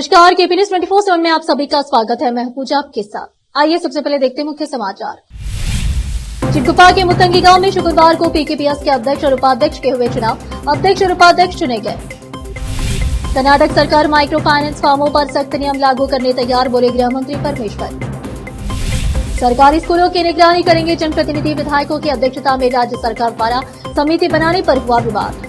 नमस्कार, KP news 24/7 में आप सभी का स्वागत है। मैं हूं पूजा आपके साथ। आइए सबसे पहले देखते हैं मुख्य समाचार। चिटकुपा के मुतंगी गांव में शुक्रवार को पीकेपीएस के अध्यक्ष और उपाध्यक्ष के हुए चुनाव। अध्यक्ष और उपाध्यक्ष चुने गए। कर्नाटक सरकार माइक्रो फाइनेंस फर्मों पर सख्त नियम लागू करने तैयार, बोले गृह मंत्री परमेश्वर। सरकारी स्कूलों की निगरानी करेंगे जनप्रतिनिधि। विधायकों की अध्यक्षता में राज्य सरकार द्वारा समिति बनाने पर हुआ विवाद।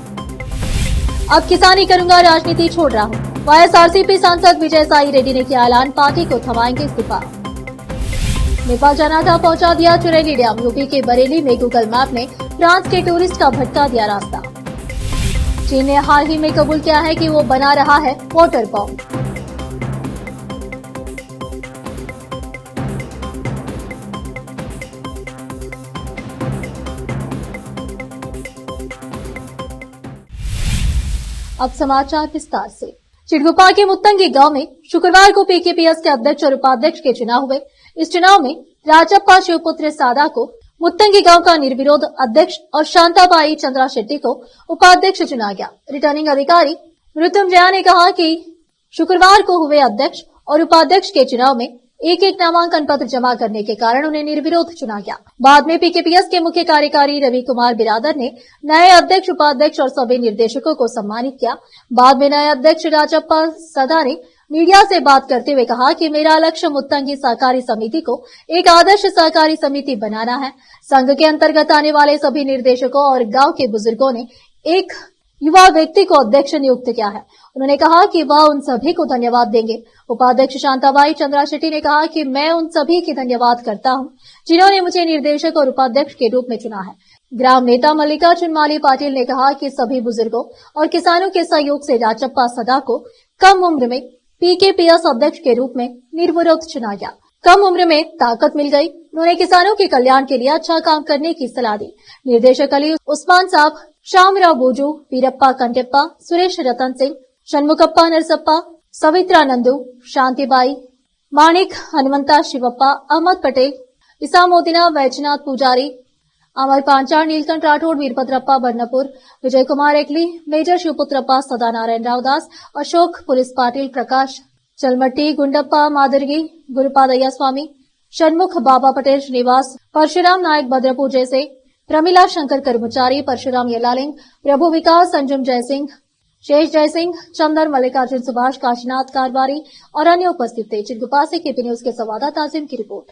अब किसानी करूंगा, राजनीति छोड़ रहा हूं। वाईएसआरसीपी सांसद विजय साई रेड्डी ने किया ऐलान, पार्टी को थमाएंगे इस्तीफा। नेपाल जाना था, पहुंचा दिया चुरेली डैम। यूपी के बरेली में गूगल मैप ने फ्रांस के टूरिस्ट का भटका दिया रास्ता। चीन ने हाल ही में कबूल किया है कि वो बना रहा है वाटर बॉम्ब। अब समाचार विस्तार से। चिटकुपा के मुतंगी गांव में शुक्रवार को पीकेपीएस के अध्यक्ष और उपाध्यक्ष के चुनाव हुए। इस चुनाव में राजप्पा शिवपुत्र सादा को मुतंगी गांव का निर्विरोध अध्यक्ष और शांताबाई चंद्रा शेट्टी को उपाध्यक्ष चुना गया। रिटर्निंग अधिकारी मृत्युंजया ने कहा कि शुक्रवार को हुए अध्यक्ष और उपाध्यक्ष के चुनाव में एक एक नामांकन पत्र जमा करने के कारण उन्हें निर्विरोध चुना गया। बाद में पीकेपीएस के मुख्य कार्यकारी रवि कुमार बिरादर ने नए अध्यक्ष, उपाध्यक्ष और सभी निर्देशकों को सम्मानित किया। बाद में नए अध्यक्ष राजप्पा सदा ने मीडिया से बात करते हुए कहा कि मेरा लक्ष्य मुतंगी सहकारी समिति को एक आदर्श सहकारी समिति बनाना है। संघ के अंतर्गत आने वाले सभी निर्देशकों और गांव के बुजुर्गों ने एक युवा व्यक्ति को अध्यक्ष नियुक्त किया है। उन्होंने कहा कि वह उन सभी को धन्यवाद देंगे। उपाध्यक्ष शांताबाई चंद्रा शेट्टी ने कहा कि मैं उन सभी की धन्यवाद करता हूं जिन्होंने मुझे निर्देशक और उपाध्यक्ष के रूप में चुना है। ग्राम नेता मल्लिकार्जुन माली पाटिल ने कहा कि सभी बुजुर्गों और किसानों के सहयोग से राजप्पा सदा को कम उम्र में पीकेपीएस अध्यक्ष के रूप में निर्विरोध चुना गया। कम उम्र में ताकत मिल गई। उन्होंने किसानों के कल्याण के लिए अच्छा काम करने की सलाह दी। निर्देशक अली उस्मान साहब, श्यामराव बोजू, वीरप्पा कंटेप्पा, सुरेश रतन सिंह, षणमुखप्पा नरसप्पा, सवित्रा नंदू, शांतिबाई, माणिक हनुमंता शिवप्पा, अहमद पटेल, इसामुद्दीना, वैजनाथ पुजारी, अमर पांचाळ, नीलकंठ राठौड़, वीरभद्रप्पा बर्नपुर, विजय कुमार एकली, मेजर शिवपुत्रप्पा, सदानारायण रावदास, अशोक पुलिस पाटिल, प्रकाश चलमट्टी, गुंडप्पा मादरगी, गुरुपादಯ್ಯ स्वामी, षणमुख बाबा पटेल, श्रीनिवास, परशुराम नायक, भद्रपुर जैसे, प्रमिला शंकर कर्मचारी, परशुराम यलालिंग, प्रभु विकास, संजुम जयसिंह, शेष जयसिंह, चंदर, मल्लिकार्जुन सुभाष, काशीनाथ कारवारी और अन्य उपस्थित थे। चिटकुपा से केपी न्यूज के संवाददाता ताजिम की रिपोर्ट।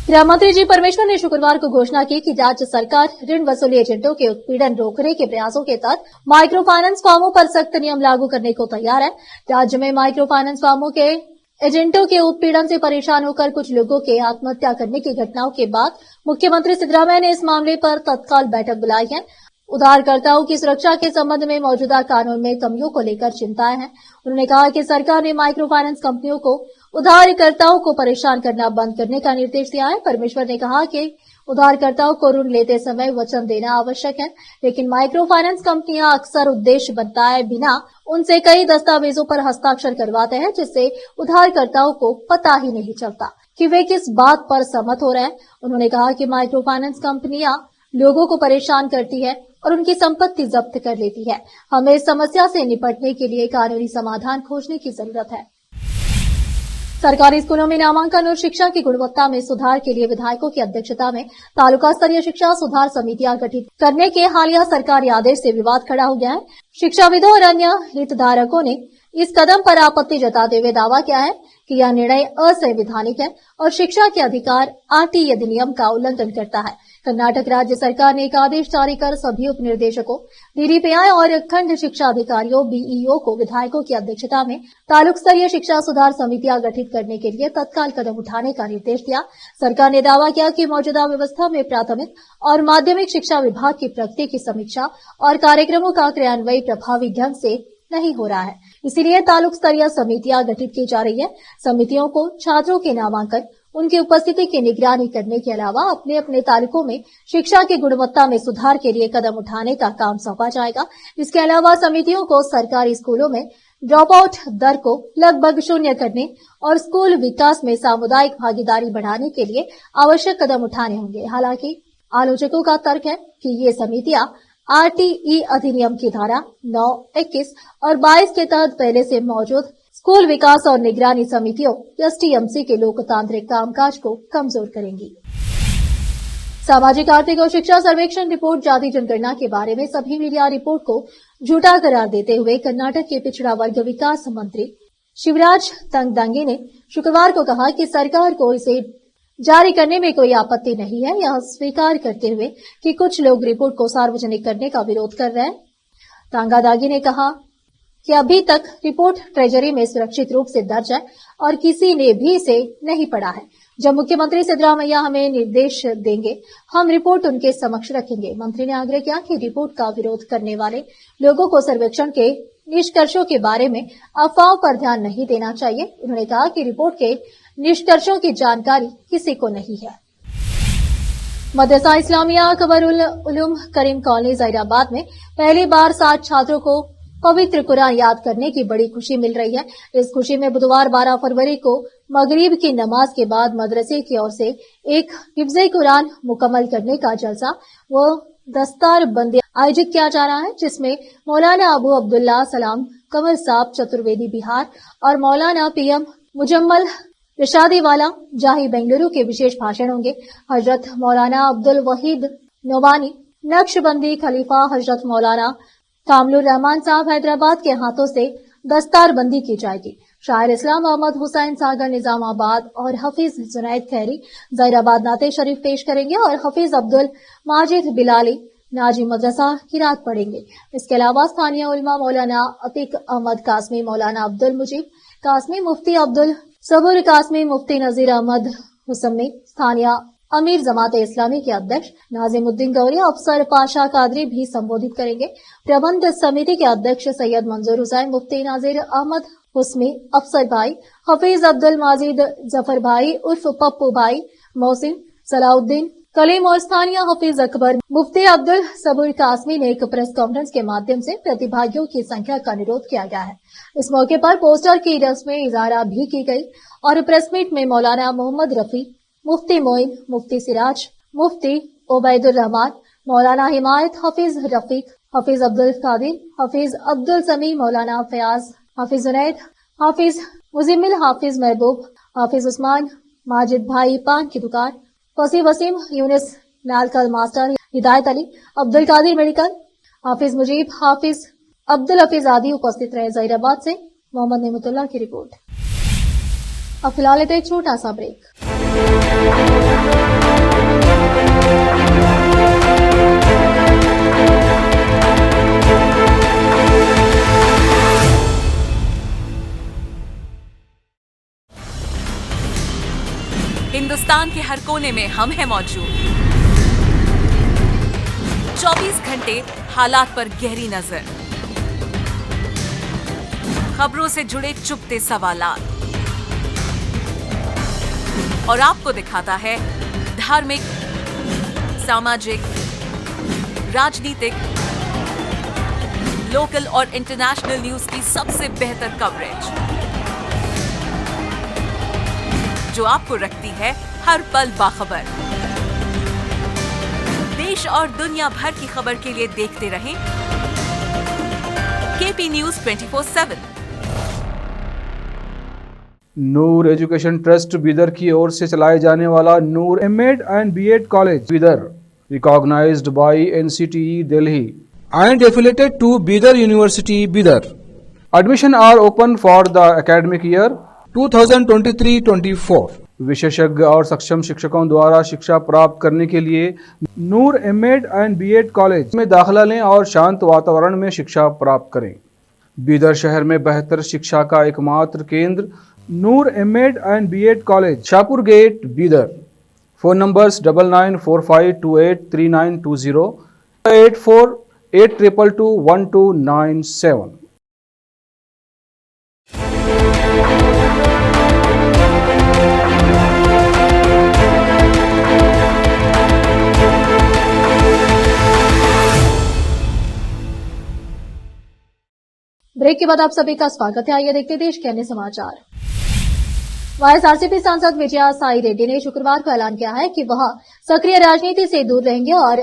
गृह मंत्री जी परमेश्वर ने शुक्रवार को घोषणा की कि राज्य सरकार ऋण वसूली एजेंटों के उत्पीड़न रोकने के प्रयासों के तहत माइक्रो फाइनेंस फर्मों पर सख्त नियम लागू करने को तैयार है। राज्य में माइक्रो फाइनेंस फर्मों के एजेंटों के उत्पीड़न से परेशान होकर कुछ लोगों के आत्महत्या करने की घटनाओं के बाद मुख्यमंत्री सिद्धरामैया ने इस मामले पर तत्काल बैठक बुलाई है। उधारकर्ताओं की सुरक्षा के संबंध में मौजूदा कानून में कमियों को लेकर चिंताएं हैं। उन्होंने कहा कि सरकार ने माइक्रो फाइनेंस कंपनियों को उधारकर्ताओं को परेशान करना बंद करने का निर्देश दिया है। परमेश्वर ने कहा कि उधारकर्ताओं को ऋण लेते समय वचन देना आवश्यक है, लेकिन माइक्रो फाइनेंस कंपनियां अक्सर उद्देश्य बताए बिना उनसे कई दस्तावेजों पर हस्ताक्षर करवाते हैं, जिससे उधारकर्ताओं को पता ही नहीं चलता कि वे किस बात पर सहमत हो रहे हैं। उन्होंने कहा कि माइक्रो फाइनेंस कंपनियां लोगों को परेशान करती है और उनकी संपत्ति जब्त कर लेती है। हमें इस समस्या से निपटने के लिए कानूनी समाधान खोजने की जरूरत है। सरकारी स्कूलों में नामांकन और शिक्षा की गुणवत्ता में सुधार के लिए विधायकों की अध्यक्षता में तालुका स्तरीय शिक्षा सुधार समितियां गठित करने के हालिया सरकारी आदेश से विवाद खड़ा हो गया है। शिक्षाविदों और अन्य हितधारकों ने इस कदम पर आपत्ति जताते हुए दावा किया है कि यह निर्णय असंवैधानिक है और शिक्षा के अधिकार आरटी अधिनियम का उल्लंघन करता है। कर्नाटक राज्य सरकार ने एक आदेश जारी कर सभी उप निर्देशकों, डीडीपीआई और खंड शिक्षा अधिकारियों बीईओ को विधायकों की अध्यक्षता में तालुक स्तरीय शिक्षा सुधार समितियां गठित करने के लिए तत्काल कदम उठाने का निर्देश दिया। सरकार ने दावा किया कि मौजूदा व्यवस्था में प्राथमिक और माध्यमिक शिक्षा विभाग की प्रगति की समीक्षा और कार्यक्रमों का क्रियान्वयन प्रभावी ढंग से नहीं हो रहा है, इसीलिए तालुक स्तरीय समितियां गठित की जा रही है। समितियों को छात्रों के नामांकन, उनकी उपस्थिति की निगरानी करने के अलावा अपने अपने तालुकों में शिक्षा की गुणवत्ता में सुधार के लिए कदम उठाने का काम सौंपा जाएगा। इसके अलावा समितियों को सरकारी स्कूलों में ड्रॉप आउट दर को लगभग शून्य करने और स्कूल विकास में सामुदायिक भागीदारी बढ़ाने के लिए आवश्यक कदम उठाने होंगे। हालांकि आलोचकों का तर्क है कि ये समितियां आरटीई अधिनियम की धारा 9, 21 और 22 के तहत पहले से मौजूद स्कूल विकास और निगरानी समितियों एसटीएमसी के लोकतांत्रिक कामकाज को कमजोर करेंगी। सामाजिक, आर्थिक और शिक्षा सर्वेक्षण रिपोर्ट जाति जनगणना के बारे में सभी मीडिया रिपोर्ट को झूठा करार देते हुए कर्नाटक के पिछड़ा वर्ग विकास मंत्री शिवराज तंगडंगी ने शुक्रवार को कहा कि सरकार को इसे जारी करने में कोई आपत्ति नहीं है। यह स्वीकार करते हुए कि कुछ लोग रिपोर्ट को सार्वजनिक करने का विरोध कर रहे हैं। तंगडंगी ने कहा कि अभी तक रिपोर्ट ट्रेजरी में सुरक्षित रूप से दर्ज है और किसी ने भी इसे नहीं पढ़ा है। जब मुख्यमंत्री सिद्धरामैया हमें निर्देश देंगे, हम रिपोर्ट उनके समक्ष रखेंगे। मंत्री ने आग्रह किया कि रिपोर्ट का विरोध करने वाले लोगों को सर्वेक्षण के निष्कर्षों के बारे में अफवाहों पर ध्यान नहीं देना चाहिए। उन्होंने कहा कि रिपोर्ट के निष्कर्षों की जानकारी किसी को नहीं है। मदरसा इस्लामिया अकबरुल उलूम करीम कॉलोनी जहीराबाद में पहली बार 60 छात्रों को पवित्र कुरान याद करने की बड़ी खुशी मिल रही है। इस खुशी में बुधवार 12 फरवरी को मगरिब की नमाज के बाद मदरसे की ओर से एक हिफ्ज़े कुरान मुकम्मल करने का जलसा व दस्तार बंदी आयोजित किया जा रहा है, जिसमें मौलाना अबू अब्दुल्ला सलाम कमर साहब चतुर्वेदी बिहार और मौलाना पीएम मुजम्मल रिशादी वाला जाही बेंगलुरु के विशेष भाषण होंगे। हजरत मौलाना अब्दुल वहीद नोबानी नक्शबंदी खलीफा हजरत मौलाना कामलुर रहमान साहब हैदराबाद के हाथों से दस्तार बंदी की जाएगी। शायर इस्लाम मोहम्मद हुसैन सागर निजामाबाद और हफीज जुनैद खैरी जहीराबाद नाते शरीफ पेश करेंगे और हफीज अब्दुल माजिद बिलाली नाजी मदरसा किरात पढ़ेंगे। इसके अलावा स्थानीय उलमा मौलाना अतीक अहमद कासमी, मौलाना अब्दुल मुजीब कासमी, मुफ्ती अब्दुल सबुर कासमी, मुफ्ती नजीर अहमद हुसमी, स्थानीय अमीर जमात इस्लामी के अध्यक्ष नाजिमुद्दीन गौरी, अफसर पाशा कादरी भी संबोधित करेंगे। प्रबंध समिति के अध्यक्ष सैयद मंजूर हुसैन, मुफ्ती नाजिर अहमद हुस्मी, अफसर भाई हफीज अब्दुल माजिद जफर भाई उर्फ पप्पू भाई, मोहसिन सलाउद्दीन कलीम और स्थानीय हफीज अकबर मुफ्ती अब्दुल सबुर कासमी ने एक प्रेस कॉन्फ्रेंस के माध्यम से प्रतिभागियों की संख्या का अनुरोध किया गया है। इस मौके पर पोस्टर की रस्में इजारा भी की गई और प्रेस मीट में मौलाना मोहम्मद रफी, मुफ्ती मोइन, मुफ्ती सिराज, मुफ्ती ओबैदुर रहमान, मौलाना हिमायत, हफीज रफीक, हफीज अब्दुल कादिर, हफीज अब्दुल समी, मौलाना फयाज, हाफिज जुनैद, हाफिज मुजिमिल, हाफिज महबूब, हाफिज उस्मान, माजिद भाई पान की दुकान, फसी वसीम, यूनिस नालकल मास्टर, हिदायत अली, अब्दुल कादिर मेडिकल, हाफिज मुजीब, हाफिज अब्दुल हफीज आदि उपस्थित रहे। जहीराबाद से मोहम्मद नेमतुल्लाह की रिपोर्ट। अब फिलहाल लेते एक छोटा सा ब्रेक। हिंदुस्तान के हर कोने में हम हैं मौजूद। 24 घंटे हालात पर गहरी नजर, खबरों से जुड़े चुपते सवालात और आपको दिखाता है धार्मिक, सामाजिक, राजनीतिक, लोकल और इंटरनेशनल न्यूज की सबसे बेहतर कवरेज, जो आपको रखती है हर पल बाखबर। देश और दुनिया भर की खबर के लिए देखते रहें KP news 24/7। Noor education trust Bidar की ओर से चलाए जाने वाला Noor MEd and BEd college Bidar, recognised by NCTE Delhi and affiliated to Bidar University, Bidar. Admission are open for the academic year 2023-24. विशेषज्ञ और सक्षम शिक्षकों द्वारा शिक्षा प्राप्त करने के लिए नूर एमएड एंड बीएड कॉलेज में दाखिला लें और शांत वातावरण में शिक्षा प्राप्त करें। बीदर शहर में बेहतर शिक्षा का एकमात्र केंद्र Noor MEd and BEd college, Shahpur gate, Bidar. Phone numbers 9945283920, 8482221297। Break के बाद आप सभी का स्वागत है। आइए देखते देश के अन्य समाचार। वाईएसआरसीपी सांसद विजया साई रेड्डी ने शुक्रवार को ऐलान किया है कि वह सक्रिय राजनीति से दूर रहेंगे और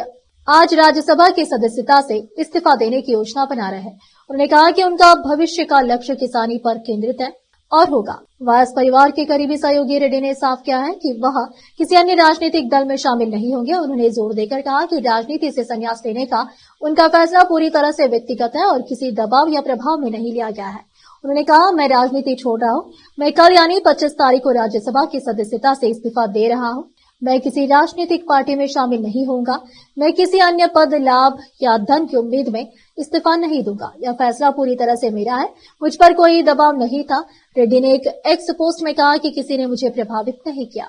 आज राज्यसभा की सदस्यता से इस्तीफा देने की योजना बना रहे हैं। उन्होंने कहा कि उनका भविष्य का लक्ष्य किसानी पर केंद्रित है। और होगा। वायस परिवार के करीबी सहयोगी रेड्डी ने साफ किया है कि वह किसी अन्य राजनीतिक दल में शामिल नहीं होंगे। उन्होंने जोर देकर कहा कि राजनीति से संन्यास लेने का उनका फैसला पूरी तरह से व्यक्तिगत है और किसी दबाव या प्रभाव में नहीं लिया गया है। उन्होंने कहा, मैं राजनीति छोड़ रहा हूँ। मैं कल यानी 25 तारीख को राज्यसभा की सदस्यता से इस्तीफा दे रहा हूँ। मैं किसी राजनीतिक पार्टी में शामिल नहीं होऊंगा। मैं किसी अन्य पद, लाभ या धन की उम्मीद में इस्तीफा नहीं दूंगा। यह फैसला पूरी तरह से मेरा है। मुझ पर कोई दबाव नहीं था। रेड्डी ने एक एक्स पोस्ट में कहा कि किसी ने मुझे प्रभावित नहीं किया।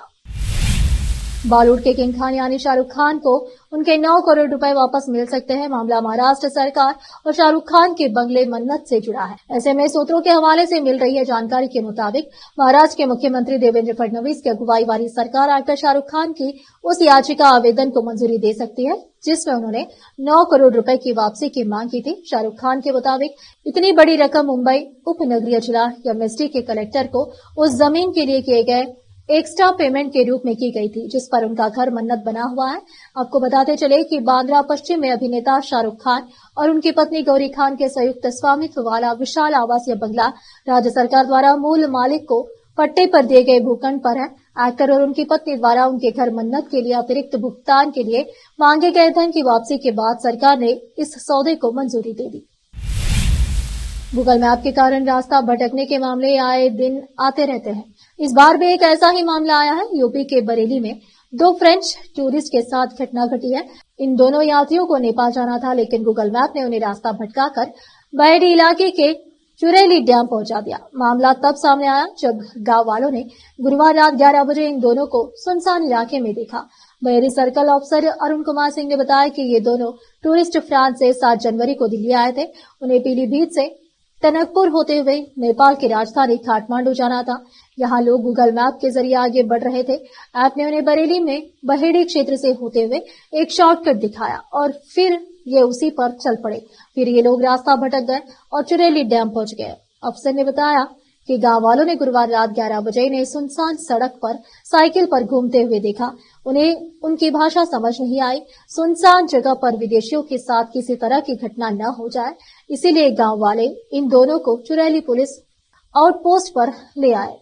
बॉलीवुड के किंग खान यानी शाहरुख खान को उनके 9 करोड़ रुपए वापस मिल सकते हैं। मामला महाराष्ट्र सरकार और शाहरुख खान के बंगले मन्नत से जुड़ा है। ऐसे में सूत्रों के हवाले से मिल रही है जानकारी के मुताबिक महाराष्ट्र के मुख्यमंत्री देवेंद्र फडणवीस की अगुवाई वाली सरकार आकर शाहरुख खान की उस याचिका आवेदन को मंजूरी दे सकती है जिसमें उन्होंने 9 करोड़ रुपए की वापसी की मांग की थी। शाहरुख खान के मुताबिक इतनी बड़ी रकम मुंबई उपनगरीय जिला एमएसडी के कलेक्टर को उस जमीन के लिए किए गए एक्स्ट्रा पेमेंट के रूप में की गई थी जिस पर उनका घर मन्नत बना हुआ है। आपको बताते चले कि बांद्रा पश्चिम में अभिनेता शाहरुख खान और उनकी पत्नी गौरी खान के संयुक्त स्वामित्व वाला विशाल आवासीय बंगला राज्य सरकार द्वारा मूल मालिक को पट्टे पर दिए गए भूखंड पर है। एक्टर और उनकी पत्नी द्वारा उनके घर मन्नत के लिए अतिरिक्त भुगतान के लिए मांगे गए धन की वापसी के बाद सरकार ने इस सौदे को मंजूरी दे दी। गूगल मैप के कारण रास्ता भटकने के मामले आए दिन आते रहते हैं। इस बार भी एक ऐसा ही मामला आया है। यूपी के बरेली में 2 फ्रेंच टूरिस्ट के साथ घटना घटी है। इन दोनों यात्रियों को नेपाल जाना था, लेकिन गूगल मैप ने उन्हें रास्ता भटकाकर बहेड़ी इलाके के चुरेली डैम पहुंचा दिया। मामला तब सामने आया जब गांव वालों ने गुरुवार रात 11 बजे इन दोनों को सुनसान इलाके में देखा। बहेड़ी सर्कल ऑफिसर अरुण कुमार सिंह ने बताया कि ये दोनों टूरिस्ट फ्रांस से 7 जनवरी को दिल्ली आए थे। उन्हें पीलीभीत से टनकपुर होते हुए नेपाल की राजधानी काठमांडू जाना था। यहाँ लोग गूगल मैप के जरिए आगे बढ़ रहे थे। ऐप ने उन्हें बरेली में बहेड़ी क्षेत्र से होते हुए एक शॉर्टकट दिखाया और फिर ये उसी पर चल पड़े। फिर ये लोग रास्ता भटक गए और चुरेली डैम पहुंच गए। अफसर ने बताया कि गांव वालों ने गुरुवार रात 11 बजे इन्हें सुनसान सड़क पर साइकिल पर घूमते हुए देखा। उन्हें उनकी भाषा समझ नहीं आई। सुनसान जगह पर विदेशियों के साथ किसी तरह की घटना न हो जाए, इसीलिए गांव वाले इन दोनों को चुरेली पुलिस आउटपोस्ट पर ले आए।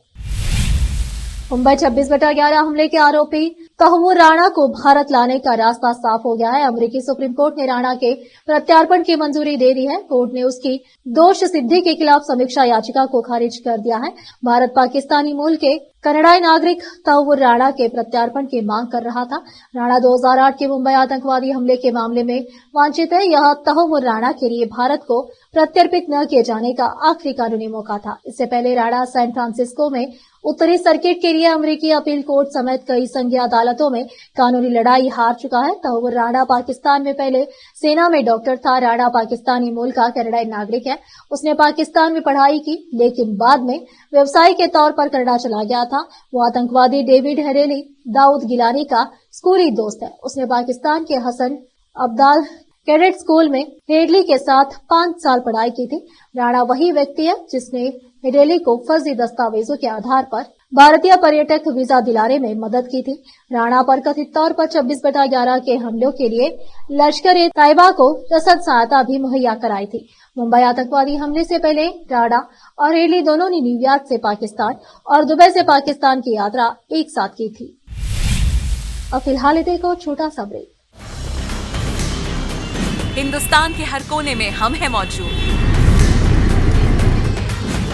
मुंबई 26/11 हमले के आरोपी तहव्वुर राणा को भारत लाने का रास्ता साफ हो गया है। अमेरिकी सुप्रीम कोर्ट ने राणा के प्रत्यार्पण की मंजूरी दे दी है। कोर्ट ने उसकी दोष सिद्धि के खिलाफ समीक्षा याचिका को खारिज कर दिया है। भारत पाकिस्तानी मूल के कनाडाई नागरिक तहव्वुर राणा के प्रत्यार्पण की मांग कर रहा था। राणा 2008 के मुंबई आतंकवादी हमले के मामले में वांछित है। यह तहव्वुर राणा के लिए भारत को प्रत्यर्पित न किए जाने का आखिरी कानूनी मौका था। इससे पहले राणा सैन फ्रांसिस्को में उत्तरी सर्किट के लिए अमेरिकी अपील कोर्ट समेत कई संघीय अदालतों में कानूनी लड़ाई हार चुका है। तहव्वुर राणा पाकिस्तान में पहले सेना में डॉक्टर था। राणा पाकिस्तानी मूल का कनाडाई नागरिक है। उसने पाकिस्तान में पढ़ाई की, लेकिन बाद में व्यवसायी के तौर पर कनाडा चला गया था। वो आतंकवादी डेविड हेरेली दाऊद गिलानी का स्कूली दोस्त है। उसने पाकिस्तान के हसन अब्दाल कैडेट स्कूल में हेडली के साथ 5 साल पढ़ाई की थी। राणा वही व्यक्ति है जिसने हेडली को फर्जी दस्तावेजों के आधार पर भारतीय पर्यटक वीजा दिलाने में मदद की थी। राणा पर कथित तौर पर 26/11 के हमलों के लिए लश्कर-ए-तैयबा को रसद सहायता भी मुहैया कराई थी। मुंबई आतंकवादी हमले से पहले राणा और हेडली दोनों ने न्यूयॉर्क से पाकिस्तान और दुबई से पाकिस्तान की यात्रा एक साथ की थी। अब फिलहाल देखो छोटा सा ब्रेक। हिंदुस्तान के हर कोने में हम हैं मौजूद।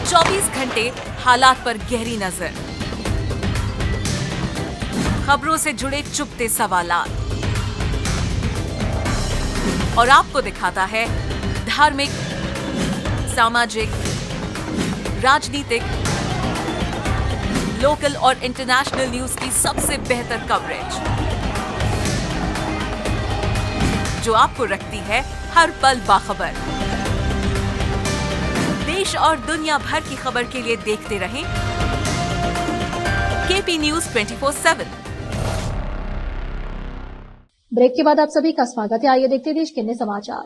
24 घंटे हालात पर गहरी नजर, खबरों से जुड़े चुपते सवालात और आपको दिखाता है धार्मिक, सामाजिक, राजनीतिक, लोकल और इंटरनेशनल न्यूज की सबसे बेहतर कवरेज जो आपको रखती है हर पल बाखबर। देश और दुनिया भर की खबर के लिए देखते रहें केपी न्यूज 24/7। ब्रेक के बाद आप सभी का स्वागत है। आइए देखते हैं देश के अन्य समाचार।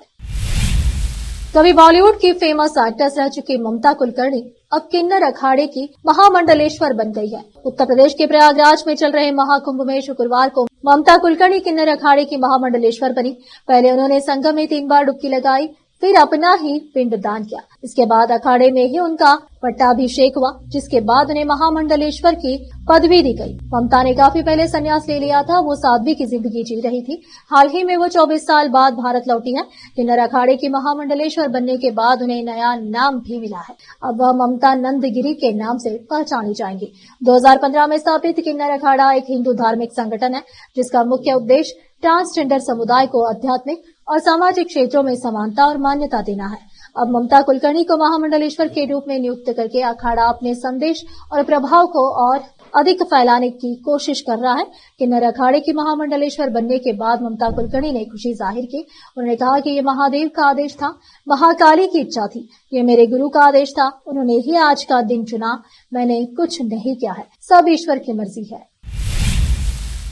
कभी बॉलीवुड की फेमस एक्ट्रेस रह चुकी ममता कुलकर्णी अब किन्नर अखाड़े की महामंडलेश्वर बन गई है। उत्तर प्रदेश के प्रयागराज में चल रहे महाकुंभ में शुक्रवार को ममता कुलकर्णी किन्नर अखाड़े की महामंडलेश्वर बनी। पहले उन्होंने संगम में 3 बार डुबकी लगाई, फिर अपना ही पिंडदान किया। इसके बाद अखाड़े में ही उनका पट्टाभिषेक हुआ, जिसके बाद उन्हें महामंडलेश्वर की पदवी दी गई। ममता ने काफी पहले संन्यास ले लिया था। वो साध्वी की जिंदगी जी रही थी। हाल ही में वो 24 साल बाद भारत लौटी है। किन्नर अखाड़े की महामंडलेश्वर बनने के बाद उन्हें नया नाम भी मिला है। अब वह ममता नंदगिरी के नाम से पहचानी जाएंगी। 2015 में स्थापित किन्नर अखाड़ा एक हिंदू धार्मिक संगठन है, जिसका मुख्य उद्देश्य ट्रांसजेंडर समुदाय को आध्यात्मिक और सामाजिक क्षेत्रों में समानता और मान्यता देना है। अब ममता कुलकर्णी को महामंडलेश्वर के रूप में नियुक्त करके अखाड़ा अपने संदेश और प्रभाव को और अधिक फैलाने की कोशिश कर रहा है। किन्नर अखाड़े की महामंडलेश्वर बनने के बाद ममता कुलकर्णी ने खुशी जाहिर की। उन्होंने कहा कि ये महादेव का आदेश था, महाकाली की इच्छा थी, ये मेरे गुरु का आदेश था। उन्होंने ही आज का दिन चुना, मैंने कुछ नहीं किया है, सब ईश्वर की मर्जी है।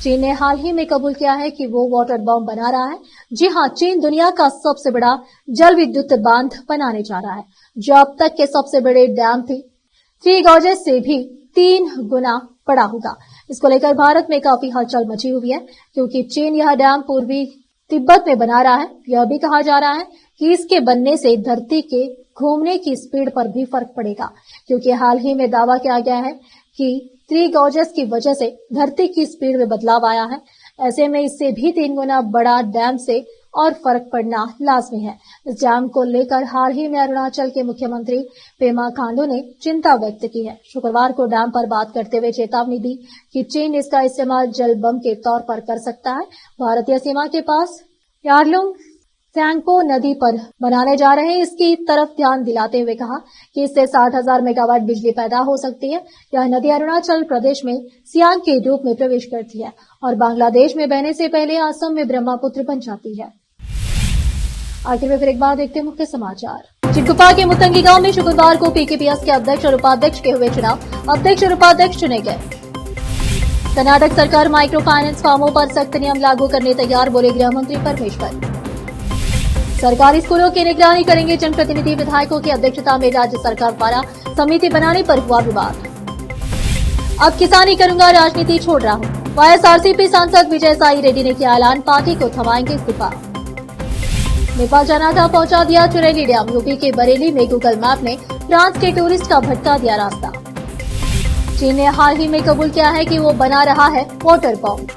चीन ने हाल ही में कबूल किया है कि वो वाटर बॉम्ब बना रहा है। जी हां, चीन दुनिया का सबसे बड़ा जल विद्युत बांध बनाने जा रहा है, जो अब तक के सबसे बड़े डैम थे थ्री गॉर्जेस से भी 3 गुना बड़ा होगा। इसको लेकर भारत में काफी हलचल मची हुई है, क्योंकि चीन यह डैम पूर्वी तिब्बत में बना रहा है। यह भी कहा जा रहा है कि इसके बनने से धरती के घूमने की स्पीड पर भी फर्क पड़ेगा, क्योंकि हाल ही में दावा किया गया है कि 3 गॉर्जेस की वजह से धरती की स्पीड में बदलाव आया है। ऐसे में इससे भी 3 गुना बड़ा डैम से और फर्क पड़ना लाजमी है। इस डैम को लेकर हाल ही में अरुणाचल के मुख्यमंत्री पेमा खांडू ने चिंता व्यक्त की है। शुक्रवार को डैम पर बात करते हुए चेतावनी दी कि चीन इसका इस्तेमाल जल बम के तौर पर कर सकता है। भारतीय सीमा के पास यार्लुंग सैंगपो नदी पर बनाने जा रहे हैं, इसकी तरफ ध्यान दिलाते हुए कहा कि इससे 60,000 मेगावाट बिजली पैदा हो सकती है। यह नदी अरुणाचल प्रदेश में सियांग के रूप में प्रवेश करती है और बांग्लादेश में बहने से पहले असम में ब्रह्मपुत्र बन जाती है। आखिर में फिर एक बार देखते हैं मुख्य समाचार। चिटकुपा के मुतंगी गांव में शुक्रवार को पीकेपीएस के अध्यक्ष और उपाध्यक्ष के हुए चुनाव। अध्यक्ष और उपाध्यक्ष चुने गए। कर्नाटक सरकार माइक्रो फाइनेंस फर्मों पर सख्त नियम लागू करने तैयार, बोले गृह मंत्री परमेश्वर। सरकारी स्कूलों की निगरानी करेंगे जनप्रतिनिधि। विधायकों की अध्यक्षता में राज्य सरकार द्वारा समिति बनाने पर हुआ विवाद। अब किसानी करूंगा, राजनीति छोड़ रहा हूं, वाईएसआरसीपी सांसद विजय साई रेड्डी ने किया ऐलान, पार्टी को थमाएंगे इस्तीफा। नेपाल जाना था, पहुंचा दिया चुरेली डैम। यूपी के बरेली में गूगल मैप ने फ्रांस के टूरिस्ट का भटका दिया रास्ता। चीन ने हाल ही में कबूल किया है कि वो बना रहा है वाटर बॉम्ब।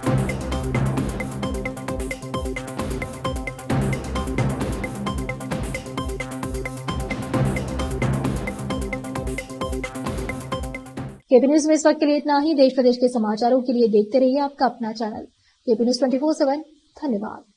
केपी न्यूज में इस वक्त के लिए इतना ही। देश प्रदेश के समाचारों के लिए देखते रहिए आपका अपना चैनल केपी न्यूज 24/7। धन्यवाद।